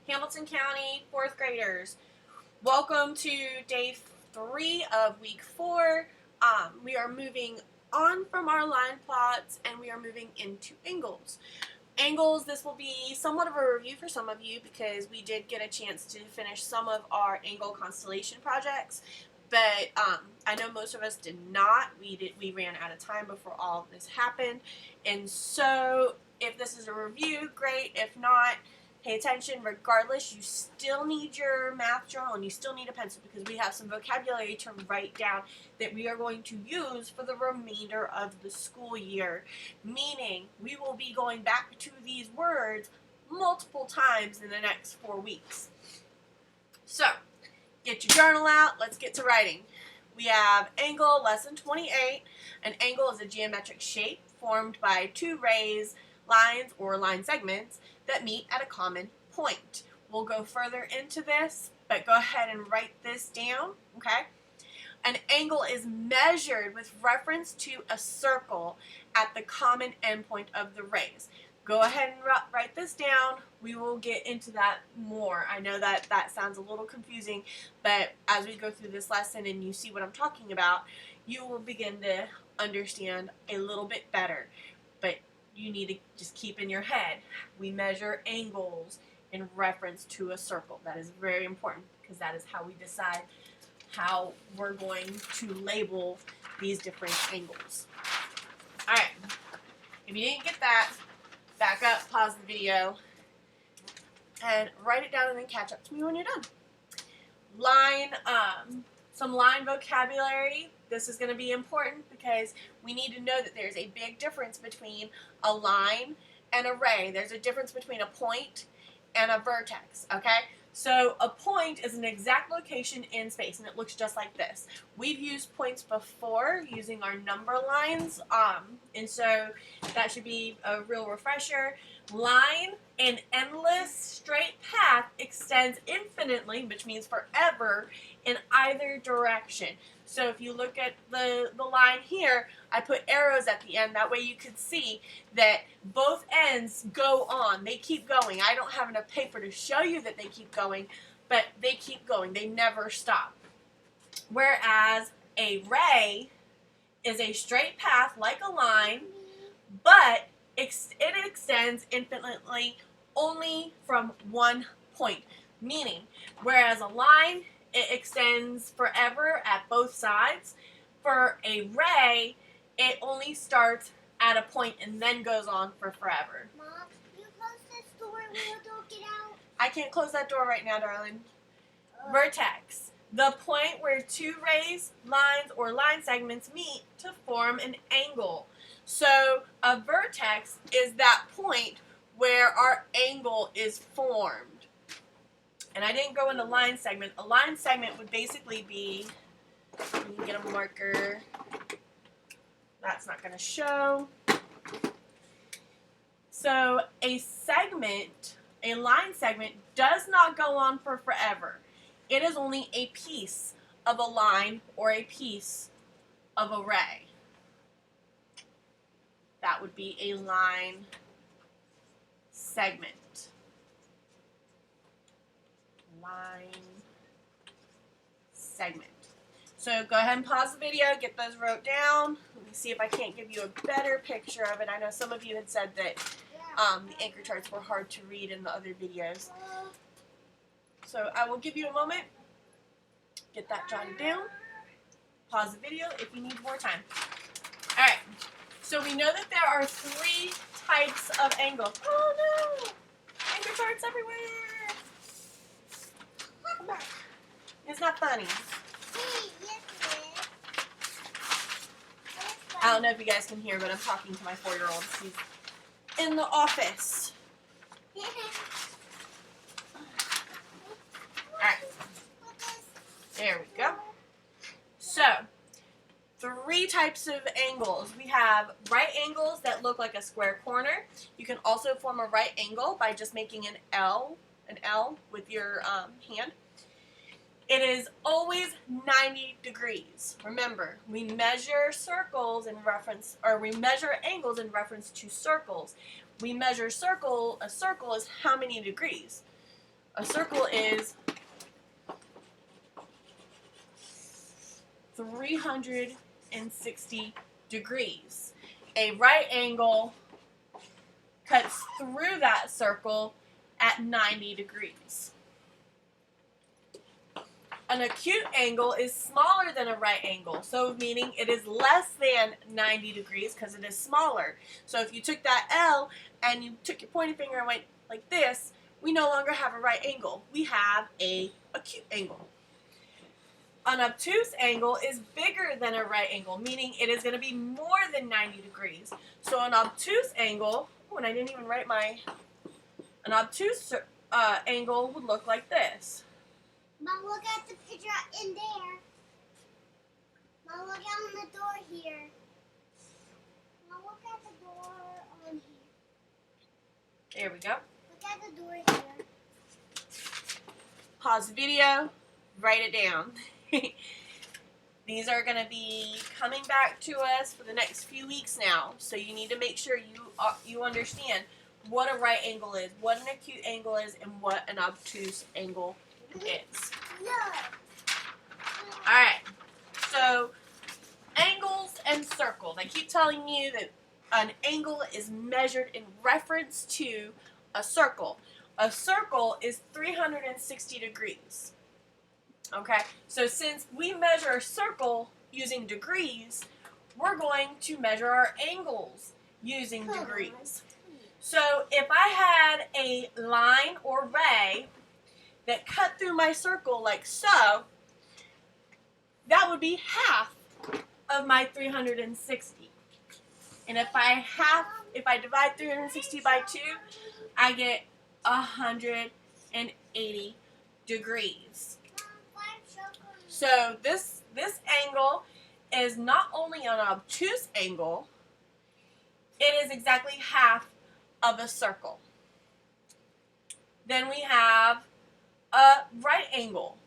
Hamilton County 4th graders. Welcome to day 3 of week 4. We are moving on from our line plots and we are moving into angles. Angles, this will be somewhat of a review for some of you because we did get a chance to finish some of our angle constellation projects, but I know most of us did not. We ran out of time before all of this happened, and so if this is a review, great. If not, pay attention. Regardless, you still need your math journal and you still need a pencil because we have some vocabulary to write down that we are going to use for the remainder of the school year, meaning we will be going back to these words multiple times in the next 4 weeks. So, get your journal out. Let's get to writing. We have angle, lesson 28. An angle is a geometric shape formed by two rays, lines, or line segments that meet at a common point. We'll go further into this, but go ahead and write this down, okay? An angle is measured with reference to a circle at the common endpoint of the rays. Go ahead and write this down. We will get into that more. I know that sounds a little confusing, but as we go through this lesson and you see what I'm talking about, you will begin to understand a little bit better. But you need to just keep in your head, we measure angles in reference to a circle. That is very important because that is how we decide how we're going to label these different angles. All right, if you didn't get that, back up, pause the video, and write it down and then catch up to me when you're done. Some line vocabulary. This is going to be important because we need to know that there's a big difference between a line and a ray. There's a difference between a point and a vertex, okay? So a point is an exact location in space, and it looks just like this. We've used points before using our number lines, and so that should be a real refresher. Line, an endless straight path, extends infinitely, which means forever, in either direction. So if you look at the line here, I put arrows at the end. That way you could see that both ends go on. They keep going. I don't have enough paper to show you that they keep going, but they keep going. They never stop. Whereas a ray is a straight path like a line, but it extends infinitely only from one point. Meaning, whereas a line, it extends forever at both sides. For a ray, it only starts at a point and then goes on for forever. Mom, you close this door and we'll don't get out? I can't close that door right now, darling. Vertex. The point where two rays, lines, or line segments meet to form an angle. So a vertex is that point where our angle is formed. And I didn't go into line segment. A line segment would basically be, you can get a marker. That's not going to show. So a segment, a line segment, does not go on for forever. It is only a piece of a line or a piece of a ray. That would be a line segment. Line segment. So go ahead and pause the video, get those wrote down. Let me see if I can't give you a better picture of it. I know some of you had said that the anchor charts were hard to read in the other videos. So I will give you a moment. Get that jotted down. Pause the video if you need more time. Alright, so we know that there are 3 types of angles. Oh no! Anchor charts everywhere! Come back. It's not funny. I don't know if you guys can hear, but I'm talking to my 4-year-old. He's in the office. Alright. There we go. So, 3 types of angles. We have right angles that look like a square corner. You can also form a right angle by just making an L with your hand. It is always 90 degrees. Remember, we measure circles in reference, or we measure angles in reference to circles. We measure a circle is how many degrees? A circle is 360 degrees. A right angle cuts through that circle at 90 degrees. An acute angle is smaller than a right angle, so meaning it is less than 90 degrees because it is smaller. So if you took that L and you took your pointing finger and went like this, we no longer have a right angle. We have an acute angle. An obtuse angle is bigger than a right angle, meaning it is going to be more than 90 degrees. So an obtuse angle, and I didn't even write an obtuse angle would look like this. Mom, look at the picture in there. Mom, look out on the door here. Mom, look at the door on here. There we go. Look at the door here. Pause the video, write it down. These are going to be coming back to us for the next few weeks now, so you need to make sure you understand what a right angle is, what an acute angle is, and what an obtuse angle is. Look. Alright, so angles and circles. I keep telling you that an angle is measured in reference to a circle. A circle is 360 degrees. Okay, so since we measure a circle using degrees, we're going to measure our angles using degrees. So if I had a line or ray that cut through my circle like so, that would be half of my 360. And if I divide 360 by 2, I get 180 degrees. So this angle is not only an obtuse angle, it is exactly half of a circle. Then we have a right angle.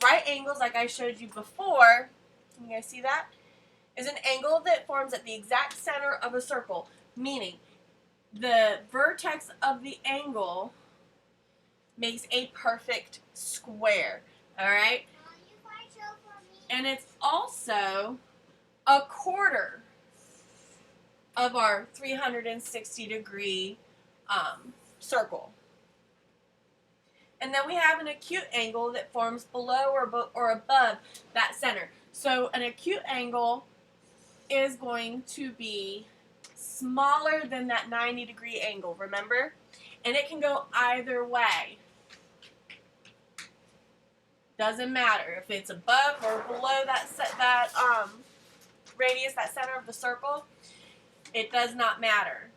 Right angles, like I showed you before, can you guys see that? Is an angle that forms at the exact center of a circle, meaning the vertex of the angle makes a perfect square. Alright? And it's also a quarter of our 360 degree circle. And then we have an acute angle that forms below or above that center. So an acute angle is going to be smaller than that 90 degree angle, remember? And it can go either way. Doesn't matter if it's above or below that radius, that center of the circle. It does not matter.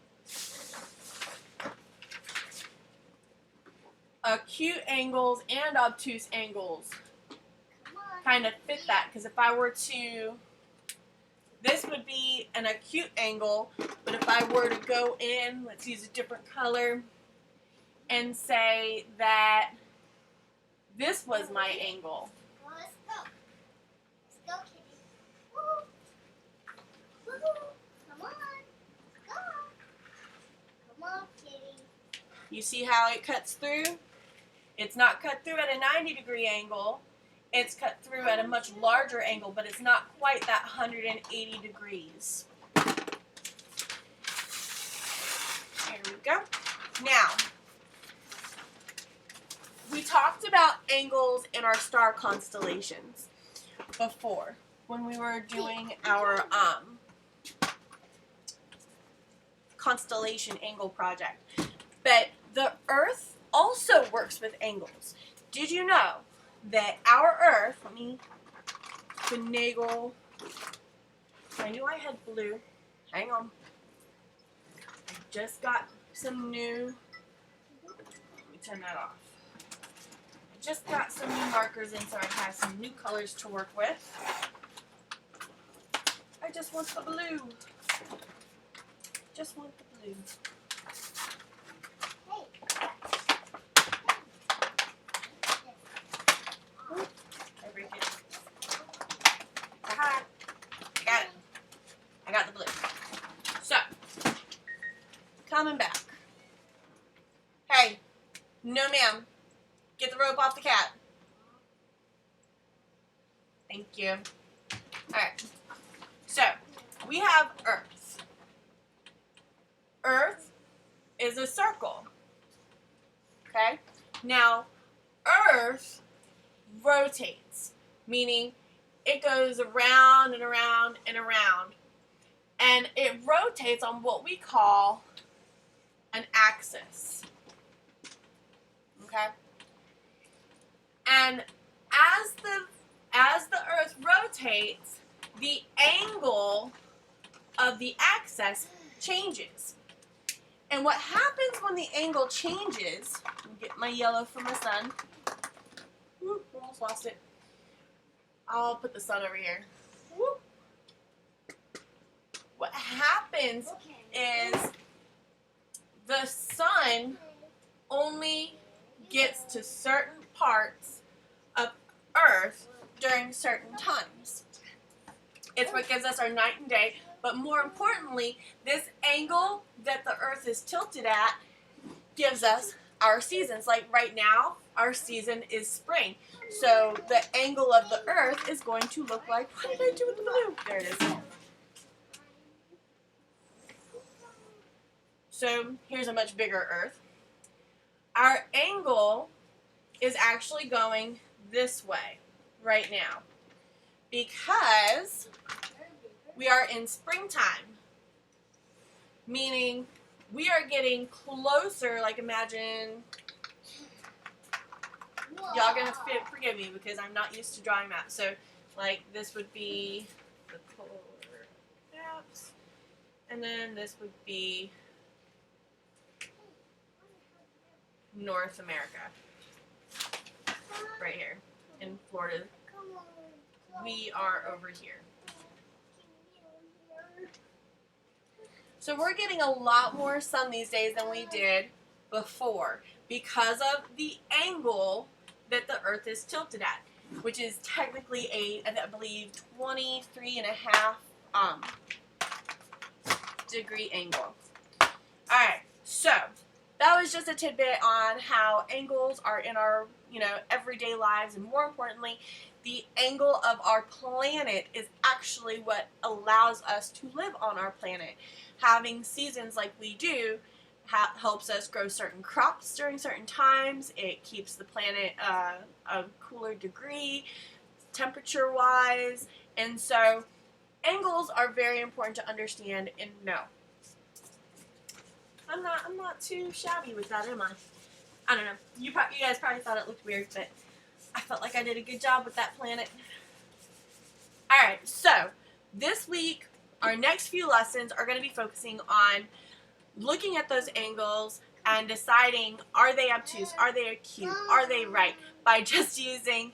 Acute angles and obtuse angles kind of fit that, because if I were to, this would be an acute angle, but if I were to go in, let's use a different color, and say that this was my angle. Well, let's go. Let's go, Kitty. Woo. Woo. Come on. Go. Come on, Kitty. You see how it cuts through? It's not cut through at a 90 degree angle. It's cut through at a much larger angle, but it's not quite that 180 degrees. There we go. Now, we talked about angles in our star constellations before when we were doing our constellation angle project. But the Earth also works with angles. Did you know that our Earth, let me finagle, I knew I had blue, hang on, I just got some new, let me turn that off. I just got some new markers in so I have some new colors to work with. I just want the blue. Just want the blue. I break it. Aha. I got it. I got the blue. So, coming back. Hey, no ma'am. Get the rope off the cat. Thank you. Alright. So, we have Earth. Earth is a circle. Okay? Now, Earth rotates, meaning it goes around and around and around. And it rotates on what we call an axis. Okay? And as the Earth rotates, the angle of the axis changes. And what happens when the angle changes, let me get my yellow for my sun. Woo, almost lost it. I'll put the sun over here. Woo. What happens is the sun only gets to certain parts of Earth during certain times. It's what gives us our night and day, but more importantly, this angle that the Earth is tilted at gives us our seasons. Like right now, our season is spring. So the angle of the Earth is going to look like, what did I do with the blue? There it is. So here's a much bigger Earth. Our angle is actually going this way right now because we are in springtime, meaning we are getting closer. Like imagine, y'all gonna forgive me because I'm not used to drawing maps. So like this would be the polar maps, and then this would be North America, right here in Florida. We are over here. So we're getting a lot more sun these days than we did before because of the angle that the Earth is tilted at, which is technically I believe 23.5 degree angle. Alright, so that was just a tidbit on how angles are in our, everyday lives, and more importantly, the angle of our planet is actually what allows us to live on our planet. Having seasons like we do helps us grow certain crops during certain times. It keeps the planet a cooler degree, temperature-wise, and so angles are very important to understand and know. I'm not too shabby with that, am I? I don't know. You guys probably thought it looked weird, but I felt like I did a good job with that planet. Alright, so this week, our next few lessons are going to be focusing on looking at those angles and deciding, are they obtuse, are they acute, are they right, by just using,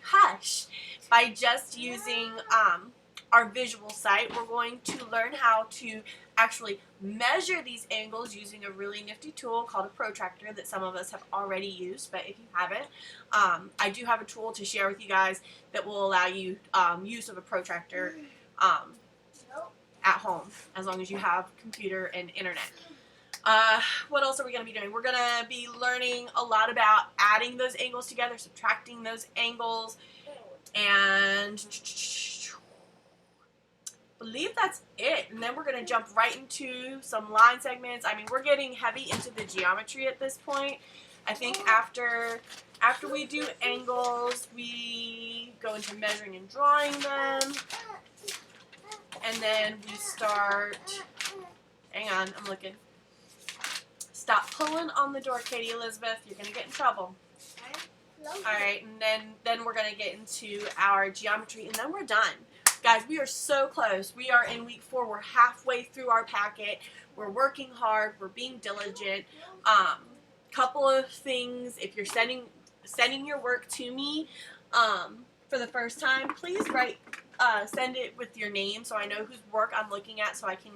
our visual sight. We're going to learn how to actually measure these angles using a really nifty tool called a protractor that some of us have already used, but if you haven't, I do have a tool to share with you guys that will allow you use of a protractor at home, as long as you have computer and internet. What else are we going to be doing? We're going to be learning a lot about adding those angles together, subtracting those angles, and I believe that's it. And then we're going to jump right into some line segments. I mean, we're getting heavy into the geometry at this point. I think after we do angles, we go into measuring and drawing them. And then we start, hang on, I'm looking. Stop pulling on the door, Katie Elizabeth. You're going to get in trouble. Alright, and then we're going to get into our geometry, and then we're done. Guys, we are so close. We are in week 4. We're halfway through our packet. We're working hard. We're being diligent. Couple of things. If you're sending your work to me for the first time, please send it with your name so I know whose work I'm looking at, so I can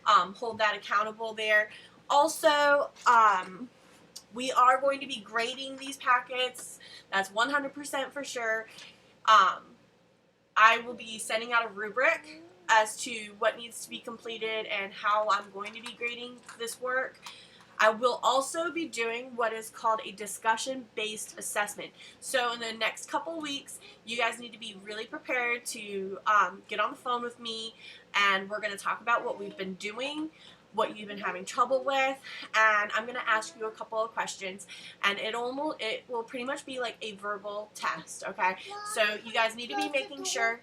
hold that accountable there. Also, we are going to be grading these packets. That's 100% for sure. I will be sending out a rubric as to what needs to be completed and how I'm going to be grading this work. I will also be doing what is called a discussion-based assessment. So in the next couple weeks, you guys need to be really prepared to get on the phone with me, and we're going to talk about what we've been doing, what you've been having trouble with, and I'm going to ask you a couple of questions, and it will pretty much be like a verbal test, okay? So you guys need to be making sure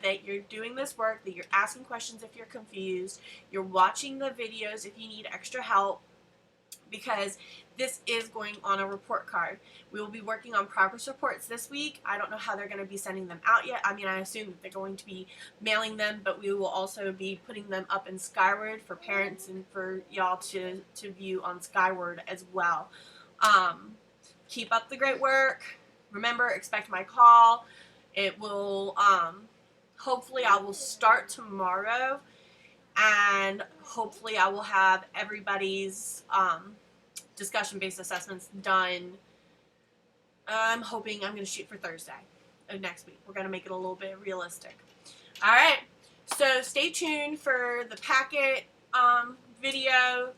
that you're doing this work, that you're asking questions if you're confused, you're watching the videos if you need extra help, because this is going on a report card. We will be working on progress reports this week. I don't know how they're going to be sending them out yet. I mean, I assume that they're going to be mailing them, but we will also be putting them up in Skyward for parents and for y'all to view on Skyward as well. Keep up the great work. Remember, expect my call. It will, hopefully I will start tomorrow, and hopefully I will have everybody's discussion-based assessments done. I'm hoping I'm going to shoot for Thursday of next week. We're going to make it a little bit realistic. All right, so stay tuned for the packet video,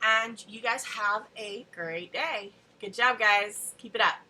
and you guys have a great day. Good job, guys. Keep it up.